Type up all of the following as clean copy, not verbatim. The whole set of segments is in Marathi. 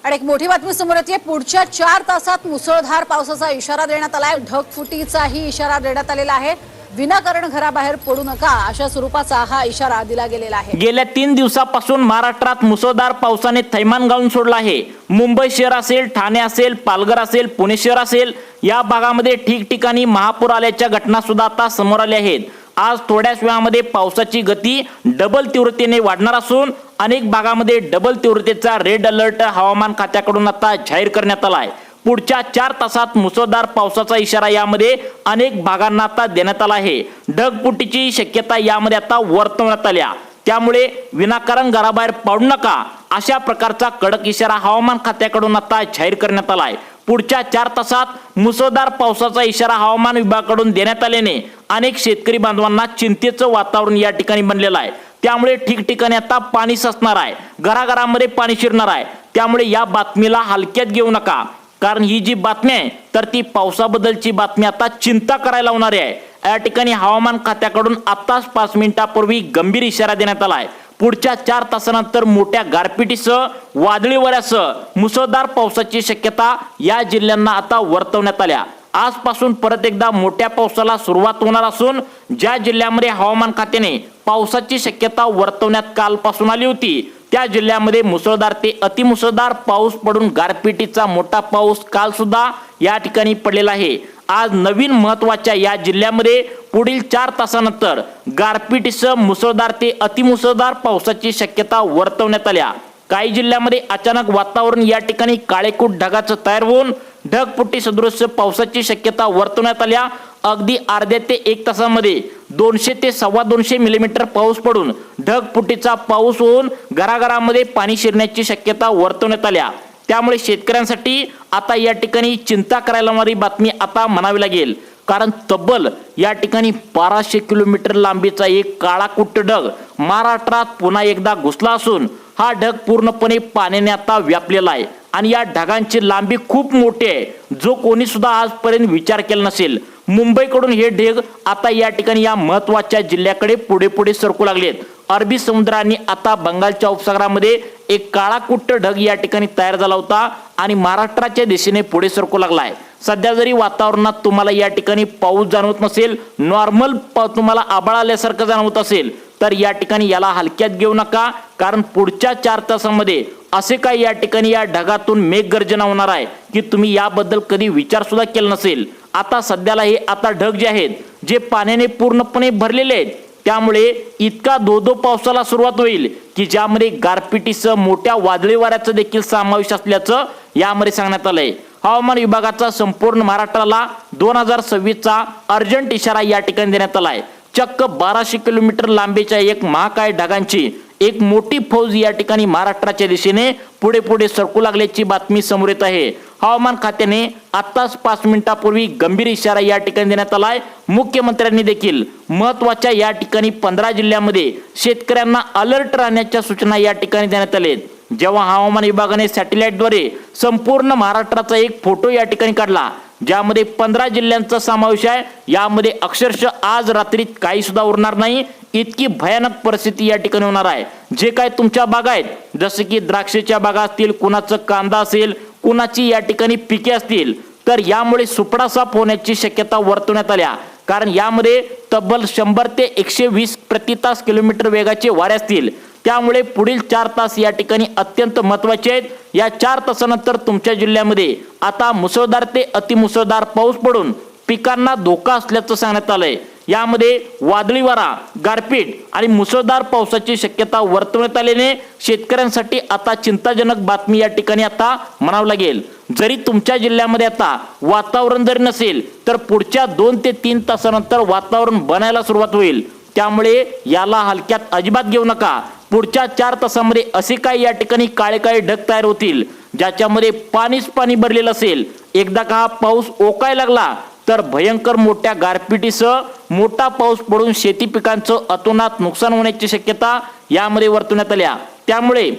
आणि एक मोठी बातमी समोर येते। पुढच्या 4 तासात मुसळधार पावसाचा इशारा देण्यात आलाय। ढगफुटीचाही इशारा देण्यात आलेला आहे। विनाकारण घराबाहेर पडू नका अशा स्वरूपाचा हा इशारा दिला गेलेला आहे। गेल्या 3 दिवसापासून महाराष्ट्रात मुसळधार पावसाने थैमान घालून सोडला आहे। मुंबई शहर असेल, ठाणे असेल, पालघर असेल, पुणे शहर असेल, या भागामध्ये ठिकठिकाणी महापूर आल्याच्या घटना सुद्धा आता समोर आल्या आहेत। आज थोड्याच वेळामध्ये पावसाची गती डबल तीव्रतेने वाढणार असून अनेक भागामध्ये डबल तीव्रतेचा रेड अलर्ट हवामान खात्याकडून आता जाहीर करण्यात आला आहे। पुढच्या 4 तासात मुसळधार पावसाचा इशारा यामध्ये अनेक भागांना आता देण्यात आला आहे। ढगफुटीची शक्यता यामध्ये आता वर्तवण्यात आल्या, त्यामुळे विनाकारण घराबाहेर पडू नका अशा प्रकारचा कडक इशारा हवामान खात्याकडून आता जाहीर करण्यात आला आहे। पुढच्या 4 तासात मुसळधार पावसाचा इशारा हवामान विभागाकडून देण्यात आल्याने अनेक शेतकरी बांधवांना चिंतेचं वातावरण या ठिकाणी बनलेलं आहे। त्यामुळे ठिकठिकाणी आता पाणी साचणार आहे, घराघरामध्ये पाणी शिरणार आहे। त्यामुळे या बातमीला हलक्यात घेऊ नका, कारण ही जी बातमी आहे तर ती पावसाबद्दलची बातमी आता चिंता करायला लावणारी आहे। या ठिकाणी हवामान खात्याकडून आताच 5 मिनिटांपूर्वी गंभीर इशारा देण्यात आला आहे। पुढच्या 4 तासानंतर मोठ्या गारपिटीसह वादळी वाऱ्यासह मुसळधार पावसाची शक्यता या जिल्ह्यांना आता वर्तवण्यात आल्या। आजपासून परत एकदा मोठ्या पावसाला सुरुवात होणार असून ज्या जिल्ह्यामध्ये हवामान खात्याने पावसाची शक्यता वर्तवण्यात कालपासून आली होती त्या जिल्ह्यामध्ये मुसळधार ते अतिमुसळधार पाऊस पडून गारपिटीचा मोठा पाऊस काल सुद्धा या ठिकाणी पडलेला आहे। आज नवीन महत्त्वाच्या या जिल्ह्यामध्ये पुढील 4 तासानंतर गारपिटीसह मुसळधार ते अतिमुसळधार पावसाची शक्यता वर्तवण्यात आल्या। काही जिल्ह्यामध्ये अचानक वातावरण या ठिकाणी काळेकुट ढगाचं तयार होऊन ढगफुटी सदृश पावसाची शक्यता वर्तवण्यात आल्या। अगदी अर्ध्या ते 1 तासामध्ये 200 ते 250 मिलीमीटर पाऊस पडून ढगफुटीचा पाऊस होऊन घराघरामध्ये पाणी शिरण्याची शक्यता वर्तवण्यात आल्या। त्यामुळे शेतकऱ्यांसाठी आता या ठिकाणी चिंता करायला लावणारी बातमी आता म्हणावी लागेल, कारण तब्बल या ठिकाणी 1200 किलोमीटर लांबीचा एक काळाकुट्ट ढग महाराष्ट्रात पुन्हा एकदा घुसला असून हा ढग पूर्णपणे पाण्याने आता व्यापलेला आहे आणि या ढगांची लांबी खूप मोठी आहे, जो कोणी सुद्धा आजपर्यंत विचार केला नसेल। मुंबईकडून हे ढग आता या ठिकाणी या महत्त्वाच्या जिल्ह्याकडे पुढे पुढे सरकू लागलेत। अरबी समुद्राने आता बंगालच्या उपसागरामध्ये एक काळाकुट्ट ढग या ठिकाणी तयार झाला होता आणि महाराष्ट्राच्या दिशेने पुढे सरकू लागलाय। सध्या जरी वातावरणात तुम्हाला या ठिकाणी पाऊस जाणवत नसेल, नॉर्मल तुम्हाला आभाळ आल्यासारखं जाणवत असेल, तर या ठिकाणी याला हलक्यात घेऊ नका, कारण पुढच्या 4 तासांमध्ये असे काही या ठिकाणी या ढगातून मेघगर्जना होणार आहे की तुम्ही याबद्दल कधी विचार सुद्धा केला नसेल। आता सध्याला हे आता ढग जे आहेत जे पाण्याने पूर्णपणे भरलेले आहेत, त्यामुळे इतका धो-धो पावसाला सुरुवात होईल की ज्यामध्ये गारपिटीसह मोठ्या वादळी वाऱ्याचा देखील समावेश असल्याचं यामध्ये सांगण्यात आलंय। हवामान विभागाचा संपूर्ण महाराष्ट्राला 2026चा अर्जंट इशारा या ठिकाणी देण्यात आलाय। चक्क 1200 किलोमीटर लांबीच्या एक महाकाय ढगांची एक मोठी फौज या ठिकाणी महाराष्ट्राच्या दिशेने पुढे पुढे सरकू लागल्याची बातमी समोर येत आहे। हवामान खात्याने आताच 5 मिनिटांपूर्वी गंभीर इशारा या ठिकाणी देण्यात आलाय। मुख्यमंत्र्यांनी देखील महत्त्वाच्या या ठिकाणी 15 जिल्ह्यांमध्ये शेतकऱ्यांना अलर्ट राहण्याच्या सूचना या ठिकाणी देण्यात आल्या। जेव्हा हवामान विभागाने सॅटेलाइटद्वारे संपूर्ण महाराष्ट्राचा एक फोटो या ठिकाणी काढला, ज्यामध्ये 15 जिल्ह्यांचा समावेश आहे, यामध्ये अक्षरशः आज रात्रीत काही सुद्धा उरणार नाही, इतकी भयानक परिस्थिती या ठिकाणी होणार आहे। जे काय तुमच्या बागा आहेत, जसे की द्राक्षाच्या बागा असतील, कुणाचं कांदा असेल, कुणाची या ठिकाणी पिके असतील, तर यामुळे सुपडासाप होण्याची शक्यता वर्तवण्यात आल्या, कारण यामध्ये तब्बल 100 ते 120 प्रति तास किलोमीटर वेगाचे वारे असतील। त्यामुळे पुढील 4 तास या ठिकाणी अत्यंत महत्त्वाचे आहेत। या 4 तासानंतर तुमच्या जिल्ह्यामध्ये आता मुसळधार ते अतिमुसळधार पाऊस पडून पिकांना धोका असल्याचं सांगण्यात आलंय। यामध्ये वादळी वारा, गारपीट आणि मुसळधार पावसाची शक्यता वर्तवण्यात आल्याने शेतकऱ्यांसाठी आता चिंताजनक बातमी या ठिकाणी आता म्हणावं लागेल। जरी तुमच्या जिल्ह्यामध्ये आता वातावरण जरी नसेल, तर पुढच्या 2 ते 3 तासानंतर वातावरण बनायला सुरुवात होईल। त्यामुळे याला हलक्यात अजिबात घेऊ नका। पुढच्या 4 तासांमध्ये असे काही या ठिकाणी काळे काळे ढग तयार होतील, ज्याच्यामध्ये पाणीच पाणी भरलेलं असेल। एकदा का हा पाऊस ओकायला लागला तर भयंकर मोठ्या गारपिटीसह मोठा पाऊस पडून शेती पिकांचं अतोनात नुकसान होण्याची शक्यता यामध्ये वर्तवण्यात आल्या। त्यामुळे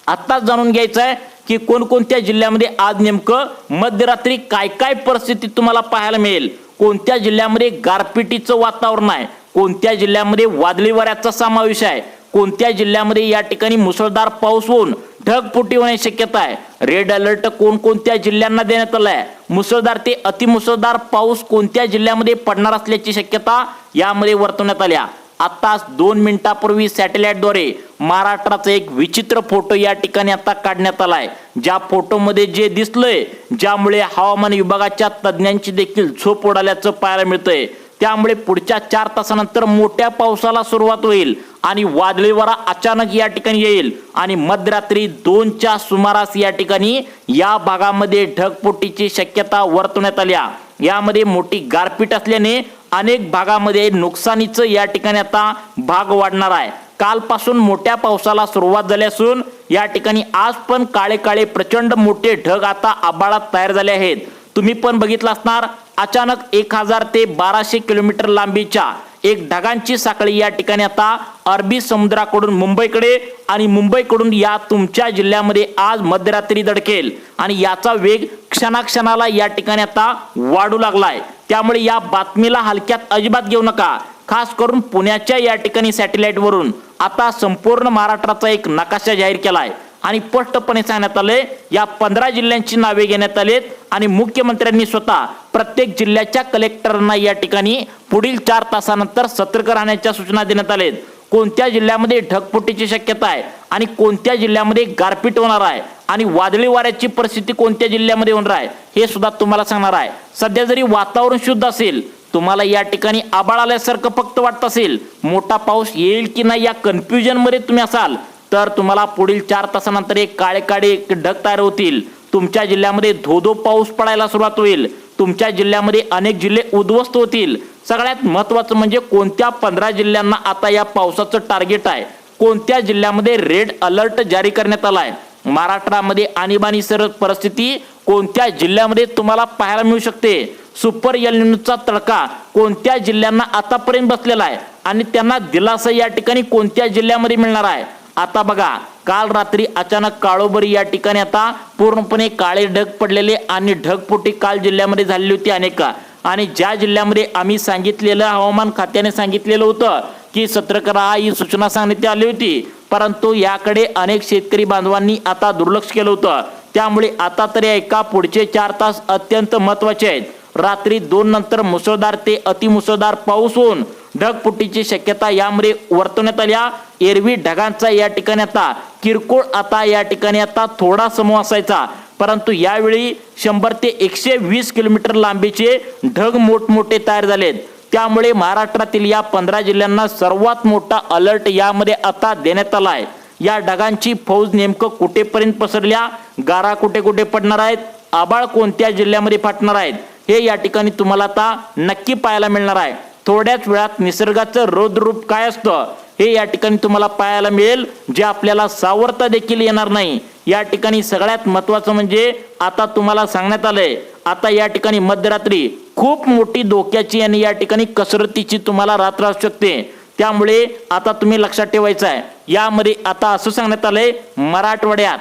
आत्ताच जाणून घ्यायचं आहे की कोणकोणत्या जिल्ह्यामध्ये आज नेमकं मध्यरात्री काय काय परिस्थिती तुम्हाला पाहायला मिळेल, कोणत्या जिल्ह्यामध्ये गारपिटीचं वातावरण आहे, कोणत्या जिल्ह्यामध्ये वादळी वाऱ्याचा समावेश आहे, कोणत्या जिल्ह्यामध्ये या ठिकाणी मुसळधार पाऊस होऊन ढगफुटी होण्याची शक्यता आहे, रेड अलर्ट कोणकोणत्या जिल्ह्यांना देण्यात आलाय, मुसळधार ते अतिमुसळधार पाऊस कोणत्या जिल्ह्यामध्ये पडणार असल्याची शक्यता यामध्ये वर्तवण्यात आल्या। आताच 2 मिनिटांपूर्वी सॅटेलाइटद्वारे महाराष्ट्राचा एक विचित्र फोटो या ठिकाणी आता काढण्यात आलाय। ज्या फोटोमध्ये जे दिसलंय, ज्यामुळे हवामान विभागाच्या तज्ज्ञांची देखील झोप उडाल्याचं पाहायला मिळतंय। त्यामुळे पुढच्या 4 तासानंतर मोठ्या पावसाला सुरुवात होईल आणि वादळी वारा अचानक या ठिकाणी येईल आणि मध्यरात्री 2च्या सुमारास या ठिकाणी या भागामध्ये ढगफुटीची शक्यता वर्तवण्यात आली। यामध्ये मोठी गारपीट असल्याने अनेक भागामध्ये नुकसानीचं या ठिकाणी आता भाग वाढणार आहे। कालपासून मोठ्या पावसाला सुरुवात झाली असून या ठिकाणी आज पण काळे काळे प्रचंड मोठे ढग आता आभाळात तयार झाले आहेत। तुम्ही पण बघितलं असणार, अचानक 1000 ते 1200 किलोमीटर लांबीच्या एक ढगांची साखळी या ठिकाणी आता अरबी समुद्राकडून मुंबईकडे आणि मुंबईकडून या तुमच्या जिल्ह्यामध्ये आज मध्यरात्री धडकेल आणि याचा वेग क्षणाक्षणाला या ठिकाणी आता वाढू लागलाय। त्यामुळे या बातमीला हलक्यात अजिबात घेऊ नका। खास करून पुण्याच्या या ठिकाणी सॅटेलाइट वरून आता संपूर्ण महाराष्ट्राचा एक नकाशा जाहीर केलाय आणि स्पष्टपणे सांगण्यात आले, या 15 जिल्ह्यांची नावे घेण्यात आलेत आणि मुख्यमंत्र्यांनी स्वतः प्रत्येक जिल्ह्याच्या कलेक्टरांना या ठिकाणी पुढील 4 तासानंतर सतर्क राहण्याच्या सूचना देण्यात आलेत। कोणत्या जिल्ह्यामध्ये ढगफुटीची शक्यता आहे आणि कोणत्या जिल्ह्यामध्ये गारपीट होणार आहे आणि वादळी वाऱ्याची परिस्थिती कोणत्या जिल्ह्यामध्ये होणार आहे हे सुद्धा तुम्हाला सांगणार आहे। सध्या जरी वातावरण शुद्ध असेल, तुम्हाला या ठिकाणी आभाळ आल्यासारखं फक्त वाटत असेल, मोठा पाऊस येईल की नाही या कन्फ्युजन मध्ये तुम्ही असाल, तर तुम्हाला पुढील 4 तासानंतर एक काळे काळे ढग तयार होतील। तुमच्या जिल्ह्यामध्ये धो-धो पाऊस पडायला सुरुवात होईल। तुमच्या जिल्ह्यामध्ये अनेक जिल्हे उद्ध्वस्त होतील। सगळ्यात महत्त्वाचं म्हणजे कोणत्या 15 जिल्ह्यांना आता या पावसाचं टार्गेट आहे, कोणत्या जिल्ह्यामध्ये रेड अलर्ट जारी करण्यात आलाय, महाराष्ट्रामध्ये आणीबाणी परिस्थिती कोणत्या जिल्ह्यामध्ये तुम्हाला पाहायला मिळू शकते, सुपर एल निनोचा तडका कोणत्या जिल्ह्यांना आतापर्यंत बसलेला आहे आणि त्यांना दिलासा या ठिकाणी कोणत्या जिल्ह्यामध्ये मिळणार आहे। आता बघा, काल रात्री अचानक काळोबरी या ठिकाणी आता पूर्णपणे काळे ढग पडलेले आणि ढगफुटी काल जिल्ह्यामध्ये झालेली होती अनेक, आणि ज्या जिल्ह्यामध्ये आम्ही सांगितलेलं, हवामान खात्याने सांगितलेलं होतं की सतर्क राहा ही सूचना सांगण्यात आली होती, परंतु याकडे अनेक शेतकरी बांधवांनी आता दुर्लक्ष केलं होतं। त्यामुळे आता तरी एका पुढचे 4 तास अत्यंत महत्त्वाचे आहेत। रात्री 2 नंतर मुसळधार ते अतिमुसळधार पाऊस होऊन ढगफुटीची शक्यता यामध्ये वर्तवण्यात आल्या। एरवी ढगांचा या ठिकाणी आता किरकोळ आता या ठिकाणी आता थोडा समूह असायचा, परंतु यावेळी 100 ते 120 किलोमीटर लांबीचे ढग मोठमोठे तयार झालेत। त्यामुळे महाराष्ट्रातील या 15 जिल्ह्यांना सर्वात मोठा अलर्ट यामध्ये आता देण्यात आला आहे। या ढगांची फौज नेमकं कुठेपर्यंत पसरल्या, गारा कुठे कुठे पडणार आहेत, आभाळ कोणत्या जिल्ह्यामध्ये फाटणार आहेत हे या ठिकाणी तुम्हाला आता नक्की पाहायला मिळणार आहे। थोड्याच वेळात निसर्गाचं रौद्ररूप काय असतं हे या ठिकाणी तुम्हाला पाहायला मिळेल, जे आपल्याला सावरता देखील येणार नाही। या ठिकाणी सगळ्यात महत्त्वाचं म्हणजे आता तुम्हाला सांगण्यात आलंय, आता या ठिकाणी मध्यरात्री खूप मोठी धोक्याची आणि या ठिकाणी कसरतीची तुम्हाला रात्र असू शकते। त्यामुळे आता तुम्ही लक्षात ठेवायचं आहे, यामध्ये आता असं सांगण्यात आलंय, मराठवाड्यात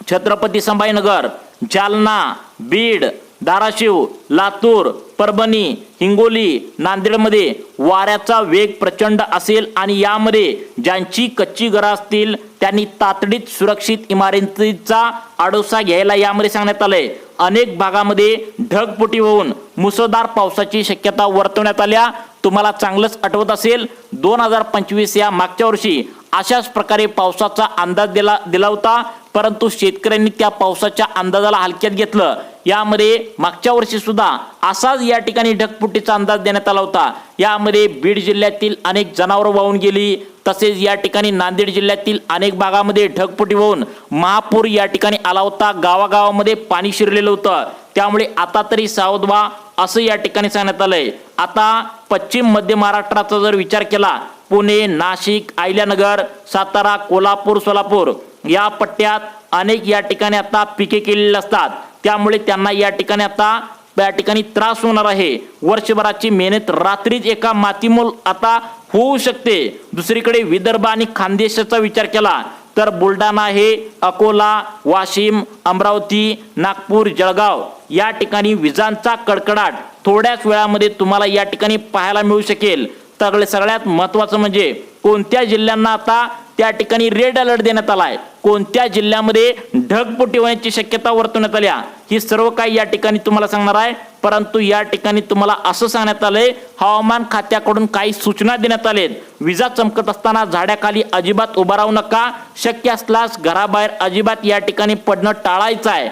छत्रपती संभाजीनगर, जालना, बीड, धाराशिव, लातूर, परभणी, हिंगोली, नांदेडमध्ये वाऱ्याचा वेग प्रचंड असेल आणि यामध्ये ज्यांची कच्ची घरं असतील त्यांनी तातडीत सुरक्षित इमारतीचा आडोसा घ्यायला यामध्ये सांगण्यात आलंय। अनेक भागामध्ये ढगफुटी होऊन मुसळधार पावसाची शक्यता वर्तवण्यात आल्या। तुम्हाला चांगलंच आठवत असेल, 2025 या मागच्या वर्षी अशाच प्रकारे पावसाचा अंदाज दिला होता, परंतु शेतकऱ्यांनी त्या पावसाच्या अंदाजाला हलक्यात घेतलं। यामध्ये मागच्या वर्षी सुद्धा असाच या ठिकाणी ढगफुटीचा अंदाज देण्यात आला होता। यामध्ये बीड जिल्ह्यातील अनेक जनावरं वाहून गेली, तसेच या ठिकाणी नांदेड जिल्ह्यातील अनेक भागामध्ये ढगफुटी होऊन महापूर या ठिकाणी आला होता, गावागावामध्ये पाणी शिरलेलं होतं। त्यामुळे आता तरी सावध व्हा असं या ठिकाणी सांगण्यात आलंय। आता पश्चिम मध्य महाराष्ट्राचा जर विचार केला, पुणे, नाशिक, अहिल्यानगर, सातारा, कोल्हापूर, सोलापूर या पट्ट्यात अनेक या ठिकाणी आता पिके केलेली असतात। त्यामुळे त्यांना या ठिकाणी आता त्रास होणार आहे। वर्षभराची मेहनत रात्रीच एका मातीमोल आता होऊ शकते। दुसरीकडे विदर्भ आणि खानदेशाचा विचार केला तर बुलढाणा हे अकोला, वाशिम, अमरावती, नागपूर, जळगाव या ठिकाणी विजांचा कडकडाट थोड्याच वेळामध्ये तुम्हाला या ठिकाणी पाहायला मिळू शकेल। सगळ्यात महत्त्वाचं म्हणजे कोणत्या जिल्ह्यांना आता त्या ठिकाणी रेड अलर्ट देण्यात आलाय, कोणत्या जिल्ह्यामध्ये ढगफुटी होण्याची शक्यता वर्तवण्यात आली, ही सर्व काही या ठिकाणी तुम्हाला सांगणार आहे। परंतु या ठिकाणी तुम्हाला असं सांगण्यात आलंय, हवामान खात्याकडून काही सूचना देण्यात आलेत। विजा चमकत असताना झाडाखाली अजिबात उभा राहू नका, शक्य असल्यास घराबाहेर अजिबात या ठिकाणी पडणं टाळायचं आहे,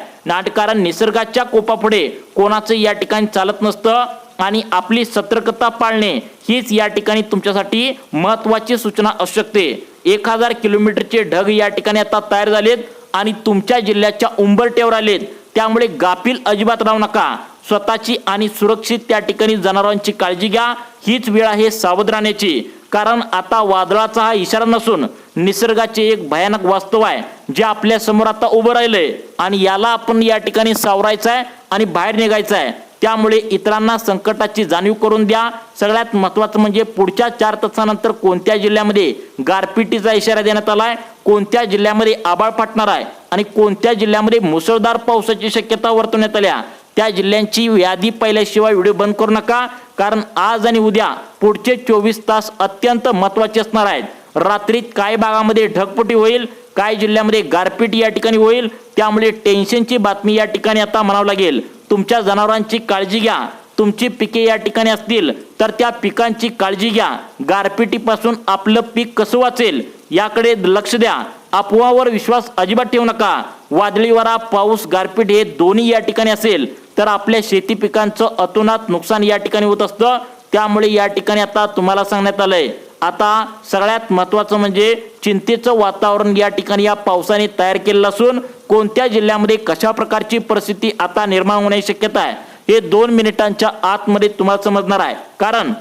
कारण निसर्गाच्या कोपापुढे कोणाचं या ठिकाणी चालत नसतं आणि आपली सतर्कता पाळणे हीच या ठिकाणी तुमच्यासाठी महत्त्वाची सूचना असू शकते। 1000 किलोमीटरचे ढग या ठिकाणी आता तयार झालेत आणि तुमच्या जिल्ह्याच्या उंबरठ्यावर आलेत, त्यामुळे गाफील अजिबात राहू नका। स्वतःची आणि सुरक्षित त्या ठिकाणी जनावरांची काळजी घ्या, हीच वेळ आहे सावध राहण्याची, कारण आता वादळाचा हा इशारा नसून निसर्गाचे एक भयानक वास्तव आहे जे आपल्या समोर आता उभं राहिलंय आणि याला आपण या ठिकाणी सावरायचं आहे आणि बाहेर निघायचं आहे। त्यामुळे इतरांना संकटाची जाणीव करून द्या। सगळ्यात महत्त्वाचं म्हणजे पुढच्या 4 तासानंतर कोणत्या जिल्ह्यामध्ये गारपिटीचा इशारा देण्यात आलाय, कोणत्या जिल्ह्यामध्ये आभाळ फाटणार आहे आणि कोणत्या जिल्ह्यामध्ये मुसळधार पावसाची शक्यता वर्तवण्यात आली, त्या जिल्ह्यांची यादी पाहिल्याशिवाय व्हिडिओ बंद करू नका, कारण आज आणि उद्या पुढचे 24 तास अत्यंत महत्त्वाचे असणार आहेत। रात्रीत काही भागामध्ये ढगफुटी होईल, काही जिल्ह्यामध्ये गारपीट या ठिकाणी होईल, त्यामुळे टेन्शनची बातमी या ठिकाणी आता म्हणावं लागेल। तुमच्या जनावरांची काळजी घ्या, तुमची पिके या ठिकाणी असतील तर त्या पिकांची काळजी घ्या, गारपिटीपासून आपलं पीक कसं वाचेल याकडे लक्ष द्या, अफवावर विश्वास अजिबात ठेवू नका। वादळी वारा, पाऊस, गारपीट हे दोन्ही या ठिकाणी असेल तर आपल्या शेती पिकांचं अतोनात नुकसान या ठिकाणी होत असतं, त्यामुळे या ठिकाणी आता तुम्हाला सांगण्यात आलंय। आता सगळ्यात महत्त्वाचं म्हणजे चिंतेचं वातावरण या ठिकाणी या पावसाने तयार केलेलं असून कोणत्या जिल्ह्यामध्ये कशा प्रकारची परिस्थिती आता निर्माण होण्याची शक्यता आहे हे 2 मिनिटांच्या आतमध्ये तुम्हाला समजणार आहे। कारण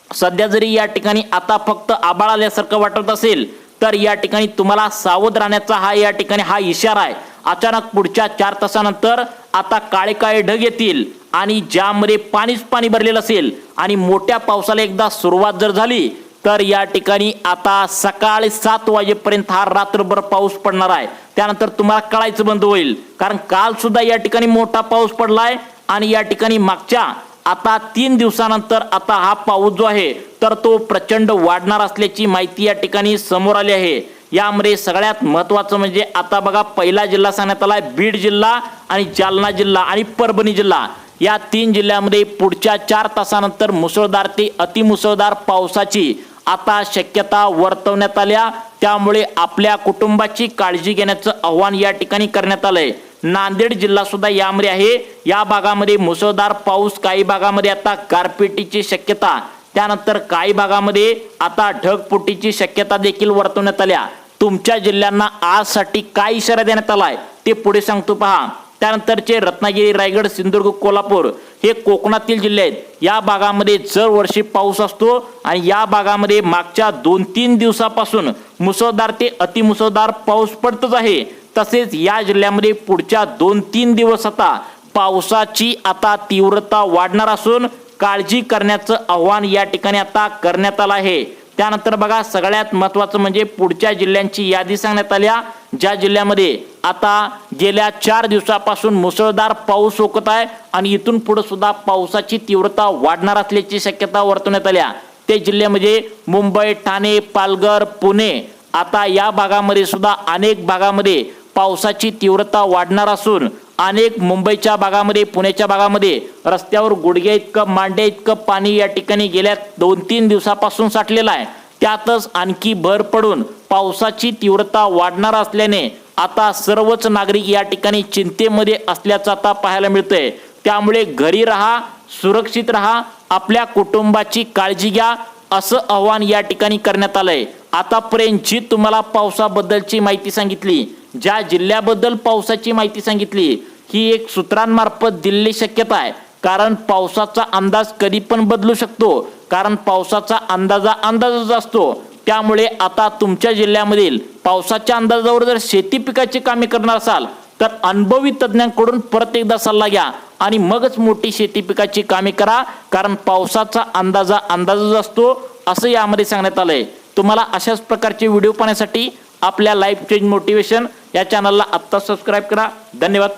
सध्या जरी या ठिकाणी आता फक्त आभाळ आल्यासारखं वाटत असेल तर या ठिकाणी तुम्हाला सावध राहण्याचा हा या ठिकाणी हा इशारा आहे। अचानक पुढच्या 4 तासानंतर आता काळे काळे ढग येतील आणि ज्यामध्ये पाणीच पाणी भरलेलं असेल आणि मोठ्या पावसाला एकदा सुरुवात जर झाली तर या ठिकाणी आता सकाळी 7 वाजेपर्यंत हा रात्रभर पाऊस पडणार आहे। त्यानंतर तुम्हाला कळायचं बंद होईल, कारण काल सुद्धा या ठिकाणी मोठा पाऊस पडलाय आणि या ठिकाणी मागच्या आता 3 दिवसानंतर आता हा पाऊस जो आहे तर तो प्रचंड वाढणार असल्याची माहिती या ठिकाणी समोर आली आहे। यामध्ये सगळ्यात महत्त्वाचं म्हणजे आता बघा, पहिला जिल्हा सांगण्यात आलाय बीड जिल्हा आणि जालना जिल्हा आणि परभणी जिल्हा, या 3 जिल्ह्यामध्ये पुढच्या 4 तासानंतर मुसळधार ते अतिमुसळधार पावसाची आता शक्यता वर्तवण्यात आल्या, त्यामुळे आपल्या कुटुंबाची काळजी घेण्याचं आव्हान या ठिकाणी करण्यात आलंय। नांदेड जिल्हा सुद्धा यामध्ये आहे, या भागामध्ये मुसळधार पाऊस, काही भागामध्ये आता गारपिटीची शक्यता, त्यानंतर काही भागामध्ये आता ढगफुटीची शक्यता देखील वर्तवण्यात आल्या। तुमच्या जिल्ह्यांना आजसाठी काय इशारा देण्यात आलाय ते पुढे सांगतो पहा। त्यानंतरचे रत्नागिरी, रायगड, सिंधुदुर्ग, कोल्हापूर हे कोकणातील जिल्हे आहेत, या भागामध्ये दरवर्षी पाऊस असतो आणि या भागामध्ये मागच्या 2-3 दिवसापासून मुसळधार ते अतिमुसळधार पाऊस पडतच आहे। तसेच या जिल्ह्यामध्ये पुढच्या 2-3 दिवस आता पावसाची आता तीव्रता वाढणार असून काळजी करण्याचं आव्हान या ठिकाणी आता करण्यात आलं आहे। त्यानंतर बघा, सगळ्यात महत्त्वाचं म्हणजे पुढच्या जिल्ह्यांची यादी सांगण्यात आल्या, ज्या जिल्ह्यामध्ये आता गेल्या 4 दिवसापासून मुसळधार पाऊस होत आहे आणि इथून पुढे सुद्धा पावसाची तीव्रता वाढणार असल्याची शक्यता वर्तवण्यात आल्या। ते जिल्हे म्हणजे मुंबई, ठाणे, पालघर, पुणे, आता या भागामध्ये सुद्धा अनेक भागामध्ये पावसाची तीव्रता वाढणार असून अनेक मुंबईच्या भागामध्ये, पुण्याच्या भागामध्ये रस्त्यावर गुडघे इतकं, मांड्या इतकं पाणी या ठिकाणी गेल्या 2-3 दिवसापासून साठलेलं आहे। त्यातच आणखी भर पडून पावसाची तीव्रता वाढणार असल्याने आता सर्वच नागरिक या ठिकाणी चिंतेमध्ये असल्याचं आता पाहायला मिळतंय। त्यामुळे घरी राहा, सुरक्षित राहा, आपल्या कुटुंबाची काळजी घ्या, असं आव्हान या ठिकाणी करण्यात आलंय। आतापर्यंत जी तुम्हाला पावसाबद्दलची माहिती सांगितली, ज्या जिल्ह्याबद्दल पावसाची माहिती सांगितली, ही एक सूत्रांमार्फत दिलेली शक्यता आहे, कारण पावसाचा अंदाज कधी पण बदलू शकतो, कारण पावसाचा अंदाजच असतो। त्यामुळे आता तुमच्या जिल्ह्यामधील पावसाच्या अंदाजावर जर शेती पिकाची कामे करणार असाल तर अनुभवी तज्ञांकडून परत एकदा सल्ला घ्या आणि मगच मोठी शेती पिकाची कामे करा, कारण पावसाचा अंदाजच असतो असं यामध्ये सांगण्यात आलंय। तुम्हाला अशाच प्रकारचे व्हिडिओ पाहण्यासाठी आपल्या लाईफ चेंज मोटिवेशन या चॅनलला आत्ता सबस्क्राईब करा। धन्यवाद।